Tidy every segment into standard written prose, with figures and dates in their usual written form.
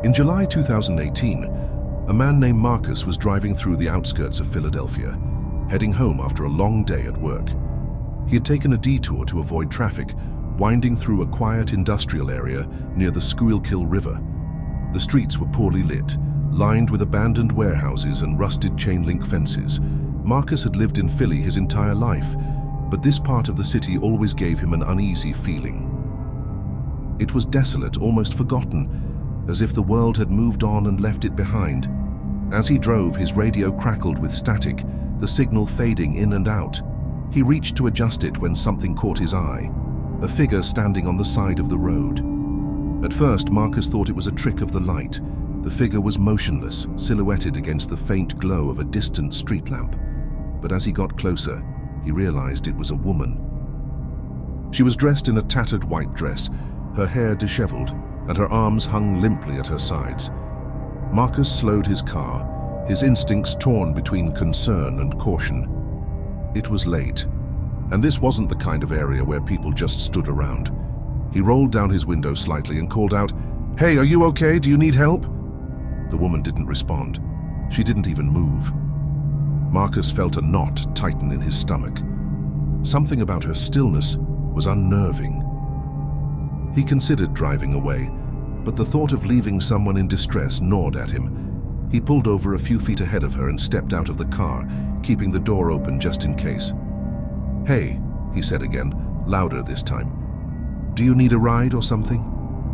In July 2018, a man named Marcus was driving through the outskirts of Philadelphia, heading home after a long day at work. He had taken a detour to avoid traffic, winding through a quiet industrial area near the Schuylkill River. The streets were poorly lit, lined with abandoned warehouses and rusted chain-link fences. Marcus had lived in Philly his entire life, but this part of the city always gave him an uneasy feeling. It was desolate, almost forgotten, as if the world had moved on and left it behind. As he drove, his radio crackled with static, the signal fading in and out. He reached to adjust it when something caught his eye, a figure standing on the side of the road. At first, Marcus thought it was a trick of the light. The figure was motionless, silhouetted against the faint glow of a distant street lamp. But as he got closer, he realized it was a woman. She was dressed in a tattered white dress, her hair disheveled, and her arms hung limply at her sides. Marcus slowed his car, his instincts torn between concern and caution. It was late, and this wasn't the kind of area where people just stood around. He rolled down his window slightly and called out, "Hey, are you okay? Do you need help?" The woman didn't respond. She didn't even move. Marcus felt a knot tighten in his stomach. Something about her stillness was unnerving. He considered driving away, but the thought of leaving someone in distress gnawed at him. He pulled over a few feet ahead of her and stepped out of the car, keeping the door open just in case. "Hey," he said again, louder this time. "Do you need a ride or something?"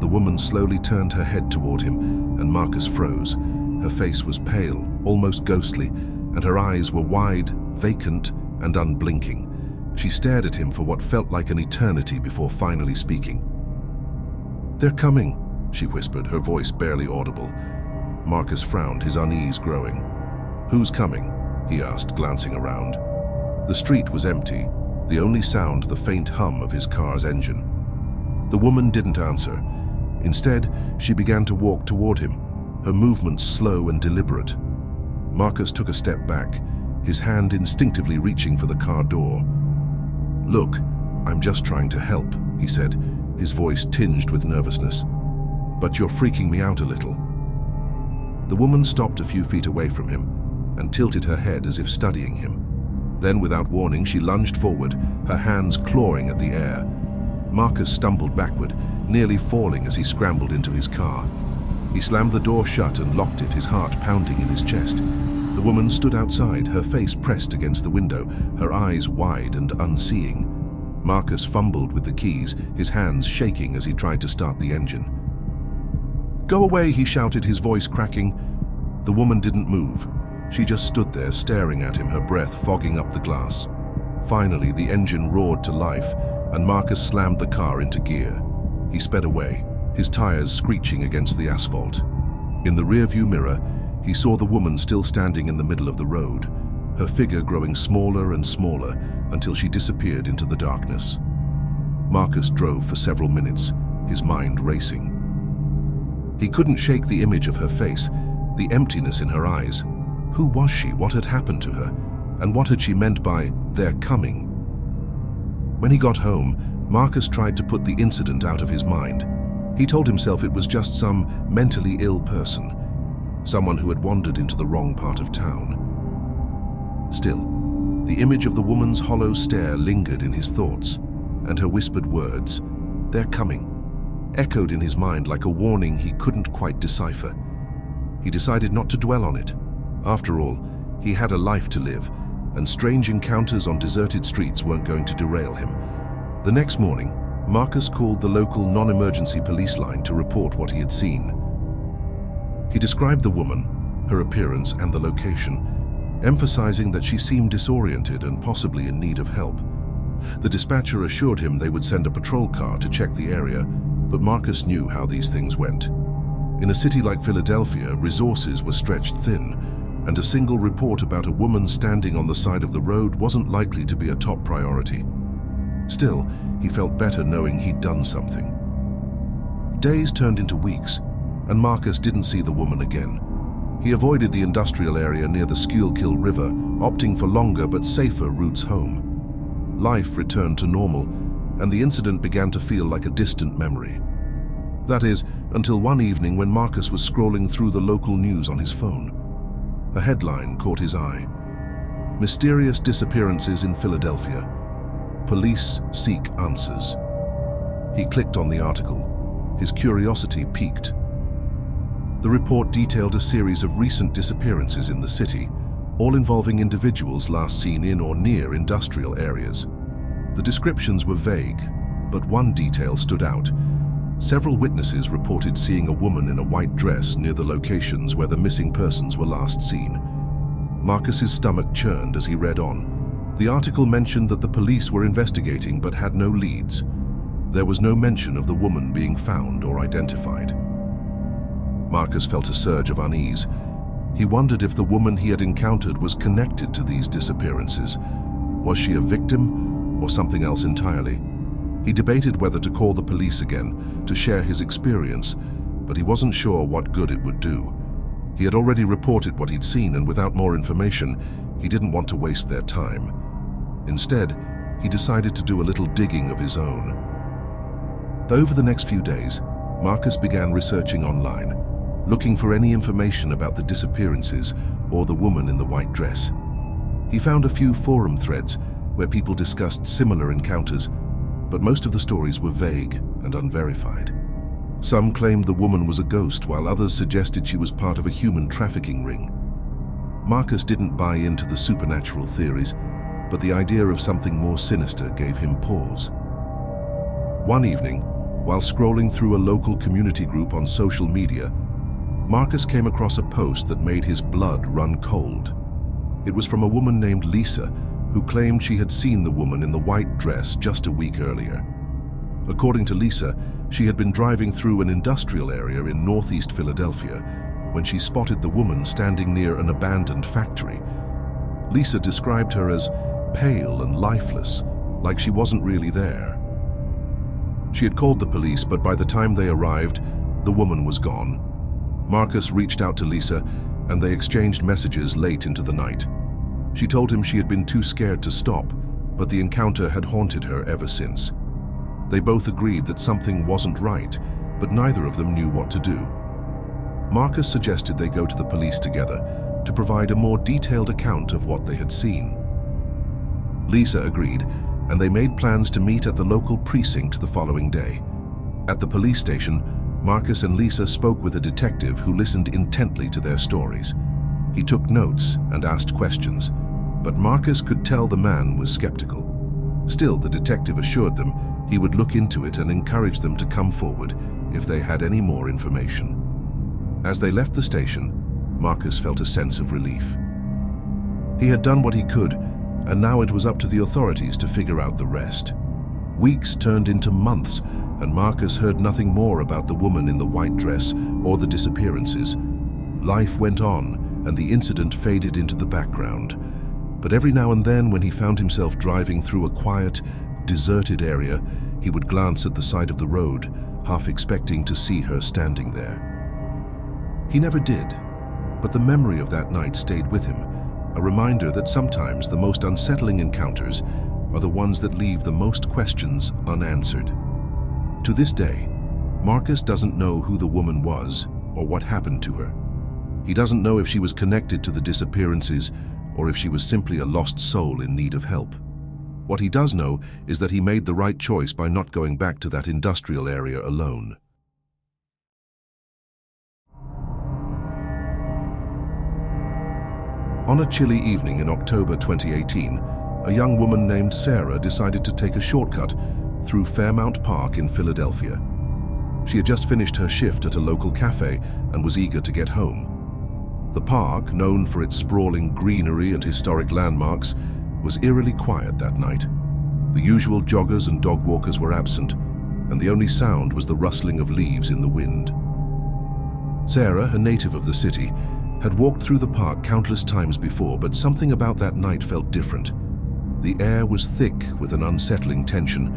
The woman slowly turned her head toward him, and Marcus froze. Her face was pale, almost ghostly, and her eyes were wide, vacant, and unblinking. She stared at him for what felt like an eternity before finally speaking. "They're coming," she whispered, her voice barely audible. Marcus frowned, his unease growing. "Who's coming?" he asked, glancing around. The street was empty, the only sound the faint hum of his car's engine. The woman didn't answer. Instead, she began to walk toward him, her movements slow and deliberate. Marcus took a step back, his hand instinctively reaching for the car door. "Look, I'm just trying to help," he said, his voice tinged with nervousness. "But you're freaking me out a little." The woman stopped a few feet away from him and tilted her head as if studying him. Then, without warning, she lunged forward, her hands clawing at the air. Marcus stumbled backward, nearly falling as he scrambled into his car. He slammed the door shut and locked it, his heart pounding in his chest. The woman stood outside, her face pressed against the window, her eyes wide and unseeing. Marcus fumbled with the keys, his hands shaking as he tried to start the engine. "Go away," he shouted, his voice cracking. The woman didn't move. She just stood there staring at him, her breath fogging up the glass. Finally, the engine roared to life, and Marcus slammed the car into gear. He sped away, his tires screeching against the asphalt. In the rearview mirror, he saw the woman still standing in the middle of the road, her figure growing smaller and smaller until she disappeared into the darkness. Marcus drove for several minutes, his mind racing. He couldn't shake the image of her face, the emptiness in her eyes. Who was she? What had happened to her? And what had she meant by, "They're coming"? When he got home, Marcus tried to put the incident out of his mind. He told himself it was just some mentally ill person, someone who had wandered into the wrong part of town. Still, the image of the woman's hollow stare lingered in his thoughts, and her whispered words, "They're coming," echoed in his mind like a warning he couldn't quite decipher. He decided not to dwell on it. After all, he had a life to live, and strange encounters on deserted streets weren't going to derail him. The next morning, Marcus called the local non-emergency police line to report what he had seen. He described the woman, her appearance, and the location, emphasizing that she seemed disoriented and possibly in need of help. The dispatcher assured him they would send a patrol car to check the area, but Marcus knew how these things went. In a city like Philadelphia, resources were stretched thin, and a single report about a woman standing on the side of the road wasn't likely to be a top priority. Still, he felt better knowing he'd done something. Days turned into weeks, and Marcus didn't see the woman again. He avoided the industrial area near the Schuylkill River, opting for longer but safer routes home. Life returned to normal, and the incident began to feel like a distant memory. That is, until one evening when Marcus was scrolling through the local news on his phone. A headline caught his eye. Mysterious disappearances in Philadelphia. Police seek answers. He clicked on the article. His curiosity piqued. The report detailed a series of recent disappearances in the city, all involving individuals last seen in or near industrial areas. The descriptions were vague, but one detail stood out. Several witnesses reported seeing a woman in a white dress near the locations where the missing persons were last seen. Marcus's stomach churned as he read on. The article mentioned that the police were investigating but had no leads. There was no mention of the woman being found or identified. Marcus felt a surge of unease. He wondered if the woman he had encountered was connected to these disappearances. Was she a victim or something else entirely? He debated whether to call the police again to share his experience, but he wasn't sure what good it would do. He had already reported what he'd seen, and without more information, he didn't want to waste their time. Instead, he decided to do a little digging of his own. Over the next few days, Marcus began researching online, looking for any information about the disappearances or the woman in the white dress. He found a few forum threads where people discussed similar encounters, but most of the stories were vague and unverified. Some claimed the woman was a ghost, while others suggested she was part of a human trafficking ring. Marcus didn't buy into the supernatural theories, but the idea of something more sinister gave him pause. One evening, while scrolling through a local community group on social media, Marcus came across a post that made his blood run cold. It was from a woman named Lisa, who claimed she had seen the woman in the white dress just a week earlier. According to Lisa, she had been driving through an industrial area in northeast Philadelphia when she spotted the woman standing near an abandoned factory. Lisa described her as pale and lifeless, like she wasn't really there. She had called the police, but by the time they arrived, the woman was gone. Marcus reached out to Lisa, and they exchanged messages late into the night. She told him she had been too scared to stop, but the encounter had haunted her ever since. They both agreed that something wasn't right, but neither of them knew what to do. Marcus suggested they go to the police together to provide a more detailed account of what they had seen. Lisa agreed, and they made plans to meet at the local precinct the following day. At the police station, Marcus and Lisa spoke with a detective who listened intently to their stories. He took notes and asked questions, but Marcus could tell the man was skeptical. Still, the detective assured them he would look into it and encourage them to come forward if they had any more information. As they left the station, Marcus felt a sense of relief. He had done what he could, and now it was up to the authorities to figure out the rest. Weeks turned into months, and Marcus heard nothing more about the woman in the white dress or the disappearances. Life went on, and the incident faded into the background. But every now and then, when he found himself driving through a quiet, deserted area, he would glance at the side of the road, half expecting to see her standing there. He never did, but the memory of that night stayed with him, a reminder that sometimes the most unsettling encounters are the ones that leave the most questions unanswered. To this day, Marcus doesn't know who the woman was or what happened to her. He doesn't know if she was connected to the disappearances or if she was simply a lost soul in need of help. What he does know is that he made the right choice by not going back to that industrial area alone. On a chilly evening in October 2018, a young woman named Sarah decided to take a shortcut through Fairmount Park in Philadelphia. She had just finished her shift at a local cafe and was eager to get home. The park, known for its sprawling greenery and historic landmarks, was eerily quiet that night. The usual joggers and dog walkers were absent, and the only sound was the rustling of leaves in the wind. Sarah, a native of the city, had walked through the park countless times before, but something about that night felt different. The air was thick with an unsettling tension,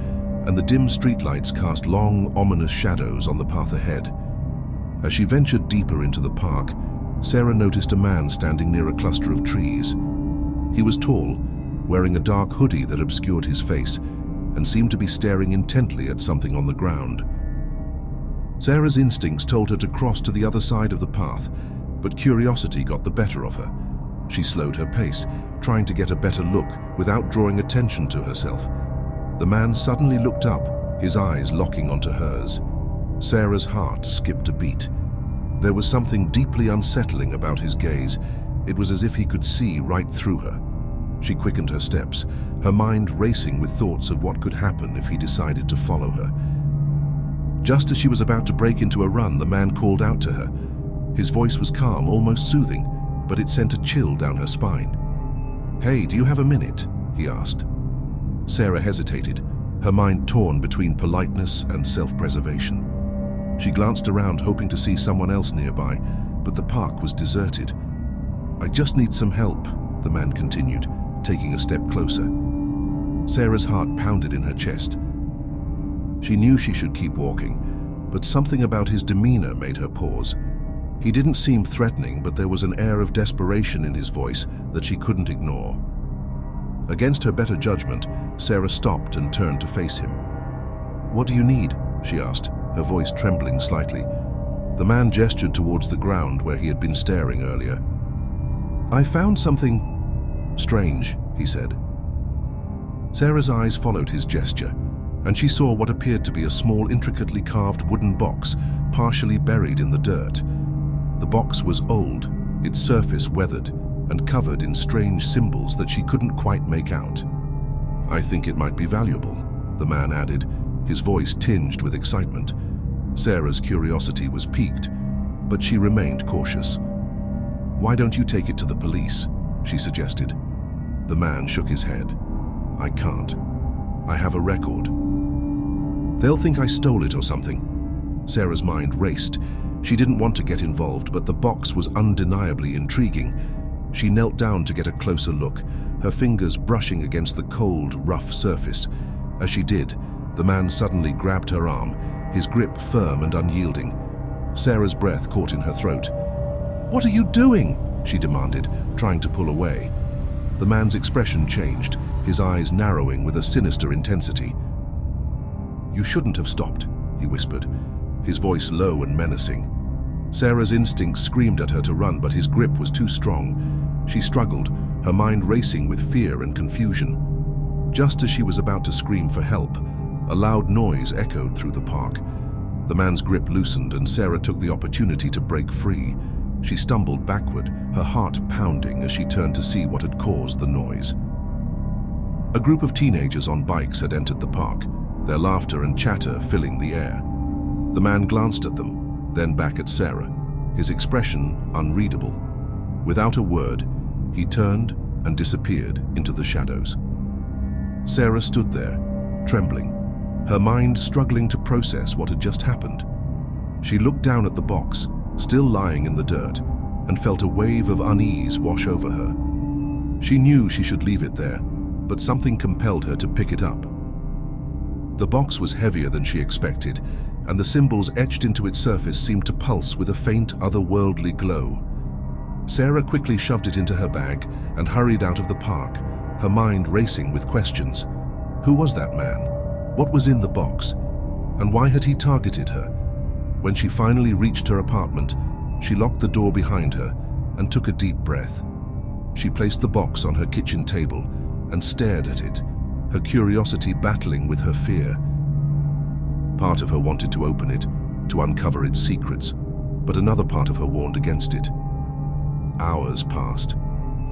and the dim streetlights cast long, ominous shadows on the path ahead. As she ventured deeper into the park, Sarah noticed a man standing near a cluster of trees. He was tall, wearing a dark hoodie that obscured his face, and seemed to be staring intently at something on the ground. Sarah's instincts told her to cross to the other side of the path, but curiosity got the better of her. She slowed her pace, trying to get a better look without drawing attention to herself. The man suddenly looked up, his eyes locking onto hers. Sarah's heart skipped a beat. There was something deeply unsettling about his gaze. It was as if he could see right through her. She quickened her steps, her mind racing with thoughts of what could happen if he decided to follow her. Just as she was about to break into a run, the man called out to her. His voice was calm, almost soothing, but it sent a chill down her spine. "Hey, do you have a minute?" he asked. Sarah hesitated, her mind torn between politeness and self-preservation. She glanced around, hoping to see someone else nearby, but the park was deserted. "I just need some help," the man continued, taking a step closer. Sarah's heart pounded in her chest. She knew she should keep walking, but something about his demeanor made her pause. He didn't seem threatening, but there was an air of desperation in his voice that she couldn't ignore. Against her better judgment, Sarah stopped and turned to face him. "What do you need?" she asked, her voice trembling slightly. The man gestured towards the ground where he had been staring earlier. "I found something strange," he said. Sarah's eyes followed his gesture, and she saw what appeared to be a small, intricately carved wooden box, partially buried in the dirt. The box was old, its surface weathered, and covered in strange symbols that she couldn't quite make out. "I think it might be valuable," the man added, his voice tinged with excitement. Sarah's curiosity was piqued, but she remained cautious. "Why don't you take it to the police?" she suggested. The man shook his head. "I can't. I have a record. They'll think I stole it or something." Sarah's mind raced. She didn't want to get involved, but the box was undeniably intriguing. She knelt down to get a closer look, her fingers brushing against the cold, rough surface. As she did, the man suddenly grabbed her arm, his grip firm and unyielding. Sarah's breath caught in her throat. "What are you doing?" she demanded, trying to pull away. The man's expression changed, his eyes narrowing with a sinister intensity. "You shouldn't have stopped," he whispered, his voice low and menacing. Sarah's instincts screamed at her to run, but his grip was too strong. She struggled, her mind racing with fear and confusion. Just as she was about to scream for help, a loud noise echoed through the park. The man's grip loosened, and Sarah took the opportunity to break free. She stumbled backward, her heart pounding as she turned to see what had caused the noise. A group of teenagers on bikes had entered the park, their laughter and chatter filling the air. The man glanced at them, then back at Sarah, his expression unreadable. Without a word, he turned and disappeared into the shadows. Sarah stood there, trembling, her mind struggling to process what had just happened. She looked down at the box, still lying in the dirt, and felt a wave of unease wash over her. She knew she should leave it there, but something compelled her to pick it up. The box was heavier than she expected, and the symbols etched into its surface seemed to pulse with a faint, otherworldly glow. Sarah quickly shoved it into her bag and hurried out of the park, her mind racing with questions. Who was that man? What was in the box? And why had he targeted her? When she finally reached her apartment, she locked the door behind her and took a deep breath. She placed the box on her kitchen table and stared at it, her curiosity battling with her fear. Part of her wanted to open it, to uncover its secrets, but another part of her warned against it. Hours passed,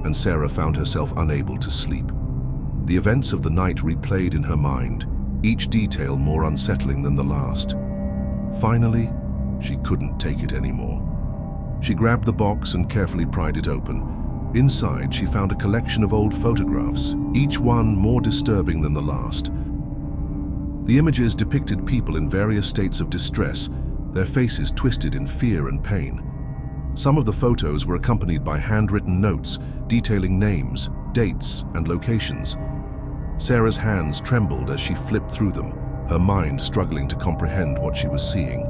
and Sarah found herself unable to sleep. The events of the night replayed in her mind, each detail more unsettling than the last. Finally, she couldn't take it anymore. She grabbed the box and carefully pried it open. Inside, she found a collection of old photographs, each one more disturbing than the last. The images depicted people in various states of distress, their faces twisted in fear and pain. Some of the photos were accompanied by handwritten notes detailing names, dates, and locations. Sarah's hands trembled as she flipped through them, her mind struggling to comprehend what she was seeing.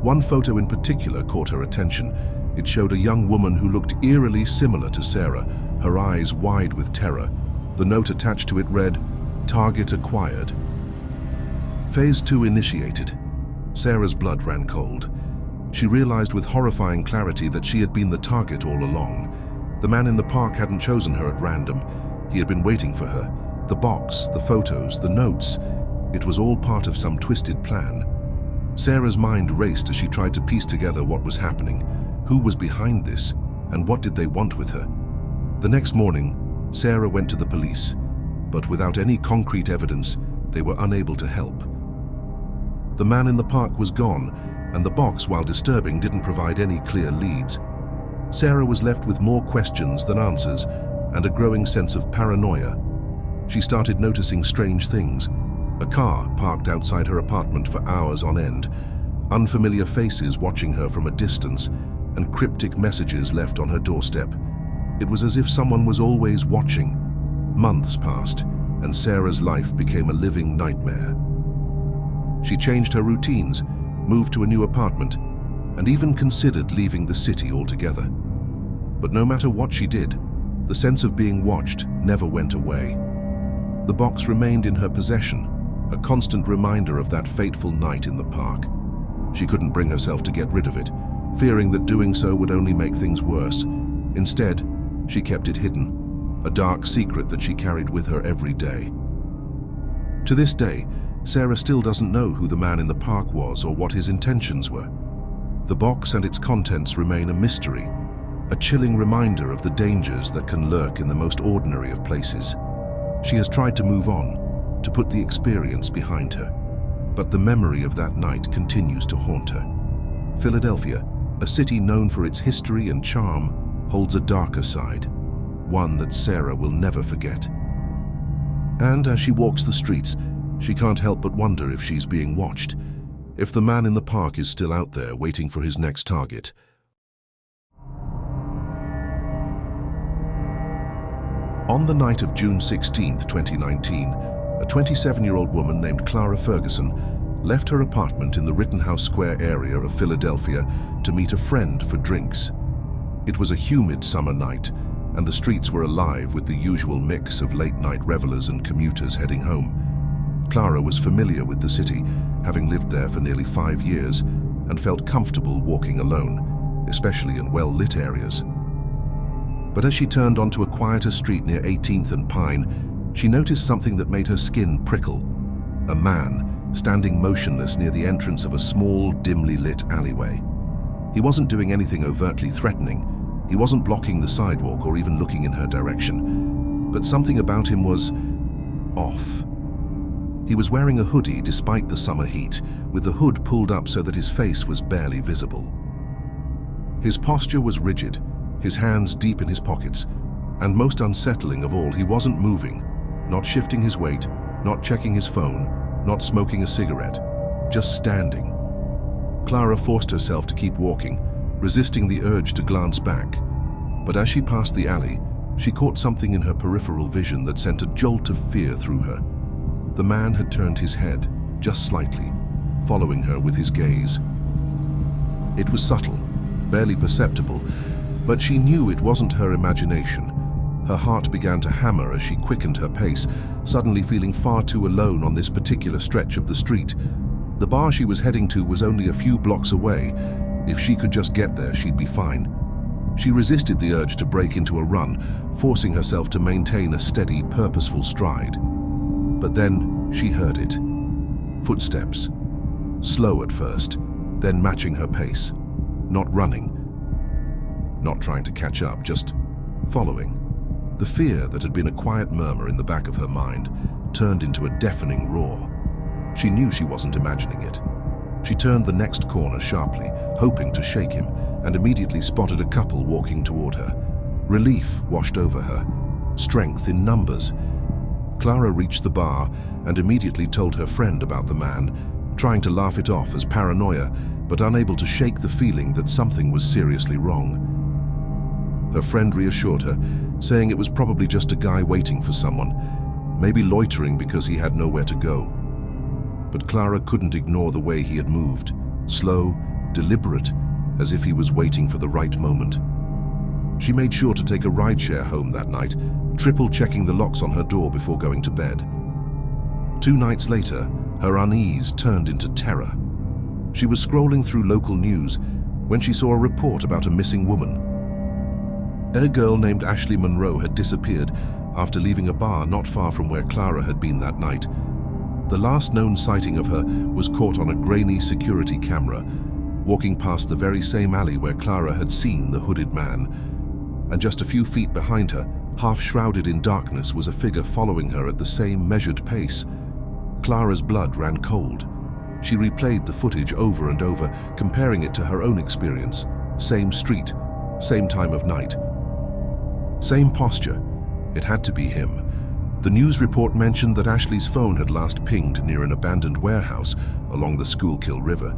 One photo in particular caught her attention. It showed a young woman who looked eerily similar to Sarah, her eyes wide with terror. The note attached to it read, "Target acquired." Phase 2 initiated. Sarah's blood ran cold. She realized with horrifying clarity that she had been the target all along. The man in the park hadn't chosen her at random. He had been waiting for her. The box, the photos, the notes. It was all part of some twisted plan. Sarah's mind raced as she tried to piece together what was happening. Who was behind this, and what did they want with her? The next morning, Sarah went to the police, but without any concrete evidence, they were unable to help. The man in the park was gone, and the box, while disturbing, didn't provide any clear leads. Sarah was left with more questions than answers, and a growing sense of paranoia. She started noticing strange things. A car parked outside her apartment for hours on end, unfamiliar faces watching her from a distance, and cryptic messages left on her doorstep. It was as if someone was always watching. Months passed, and Sarah's life became a living nightmare. She changed her routines, moved to a new apartment, and even considered leaving the city altogether. But no matter what she did, the sense of being watched never went away. The box remained in her possession, a constant reminder of that fateful night in the park. She couldn't bring herself to get rid of it, fearing that doing so would only make things worse. Instead, she kept it hidden, a dark secret that she carried with her every day. To this day, Sarah still doesn't know who the man in the park was or what his intentions were. The box and its contents remain a mystery, a chilling reminder of the dangers that can lurk in the most ordinary of places. She has tried to move on, to put the experience behind her, but the memory of that night continues to haunt her. Philadelphia, a city known for its history and charm, holds a darker side, one that Sarah will never forget. And as she walks the streets, she can't help but wonder if she's being watched, if the man in the park is still out there waiting for his next target. On the night of June 16, 2019, a 27-year-old woman named Clara Ferguson left her apartment in the Rittenhouse Square area of Philadelphia to meet a friend for drinks. It was a humid summer night, and the streets were alive with the usual mix of late-night revelers and commuters heading home. Clara was familiar with the city, having lived there for nearly 5 years, and felt comfortable walking alone, especially in well-lit areas. But as she turned onto a quieter street near 18th and Pine, she noticed something that made her skin prickle. A man standing motionless near the entrance of a small, dimly lit alleyway. He wasn't doing anything overtly threatening. He wasn't blocking the sidewalk or even looking in her direction. But something about him was off. He was wearing a hoodie despite the summer heat, with the hood pulled up so that his face was barely visible. His posture was rigid, his hands deep in his pockets, and most unsettling of all, he wasn't moving, not shifting his weight, not checking his phone, not smoking a cigarette, just standing. Clara forced herself to keep walking, resisting the urge to glance back. But as she passed the alley, she caught something in her peripheral vision that sent a jolt of fear through her. The man had turned his head, just slightly, following her with his gaze. It was subtle, barely perceptible, but she knew it wasn't her imagination. Her heart began to hammer as she quickened her pace, suddenly feeling far too alone on this particular stretch of the street. The bar she was heading to was only a few blocks away. If she could just get there, she'd be fine. She resisted the urge to break into a run, forcing herself to maintain a steady, purposeful stride. But then she heard it. Footsteps. Slow at first, then matching her pace. Not running. Not trying to catch up, just following. The fear that had been a quiet murmur in the back of her mind turned into a deafening roar. She knew she wasn't imagining it. She turned the next corner sharply, hoping to shake him, and immediately spotted a couple walking toward her. Relief washed over her. Strength in numbers. Clara reached the bar and immediately told her friend about the man, trying to laugh it off as paranoia, but unable to shake the feeling that something was seriously wrong. Her friend reassured her, saying it was probably just a guy waiting for someone, maybe loitering because he had nowhere to go. But Clara couldn't ignore the way he had moved, slow, deliberate, as if he was waiting for the right moment. She made sure to take a rideshare home that night, triple-checking the locks on her door before going to bed. 2 nights later, her unease turned into terror. She was scrolling through local news when she saw a report about a missing woman. A girl named Ashley Monroe had disappeared after leaving a bar not far from where Clara had been that night. The last known sighting of her was caught on a grainy security camera, walking past the very same alley where Clara had seen the hooded man. And just a few feet behind her, half shrouded in darkness, was a figure following her at the same measured pace. Clara's blood ran cold. She replayed the footage over and over, comparing it to her own experience. Same street, same time of night, same posture. It had to be him. The news report mentioned that Ashley's phone had last pinged near an abandoned warehouse along the Schuylkill River.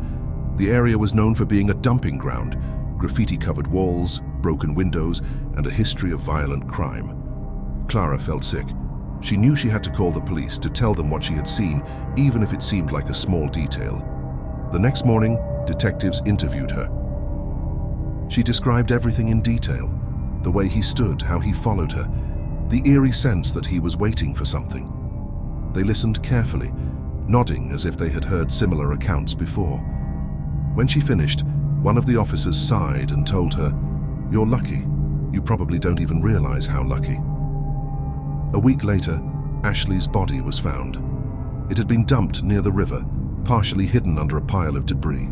The area was known for being a dumping ground, graffiti-covered walls, broken windows, and a history of violent crime. Clara felt sick. She knew she had to call the police to tell them what she had seen, even if it seemed like a small detail. The next morning, detectives interviewed her. She described everything in detail: the way he stood, how he followed her, the eerie sense that he was waiting for something. They listened carefully, nodding as if they had heard similar accounts before. When she finished, one of the officers sighed and told her, "You're lucky. You probably don't even realize how lucky." A week later, Ashley's body was found. It had been dumped near the river, partially hidden under a pile of debris.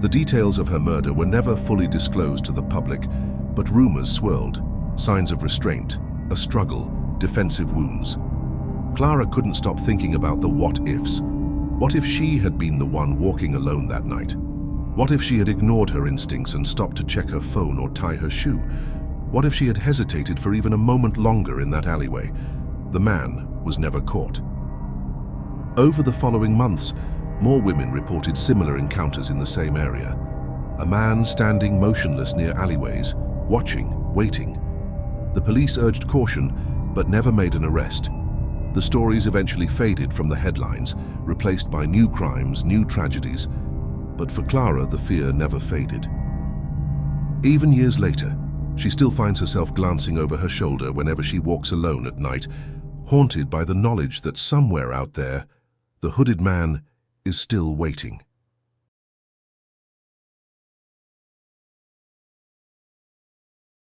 The details of her murder were never fully disclosed to the public, but rumors swirled: signs of restraint, a struggle, defensive wounds. Clara couldn't stop thinking about the what-ifs. What if she had been the one walking alone that night? What if she had ignored her instincts and stopped to check her phone or tie her shoe? What if she had hesitated for even a moment longer in that alleyway? The man was never caught. Over the following months, more women reported similar encounters in the same area. A man standing motionless near alleyways, watching, waiting. The police urged caution, but never made an arrest. The stories eventually faded from the headlines, replaced by new crimes, new tragedies. But for Clara, the fear never faded. Even years later, she still finds herself glancing over her shoulder whenever she walks alone at night, haunted by the knowledge that somewhere out there, the hooded man is still waiting.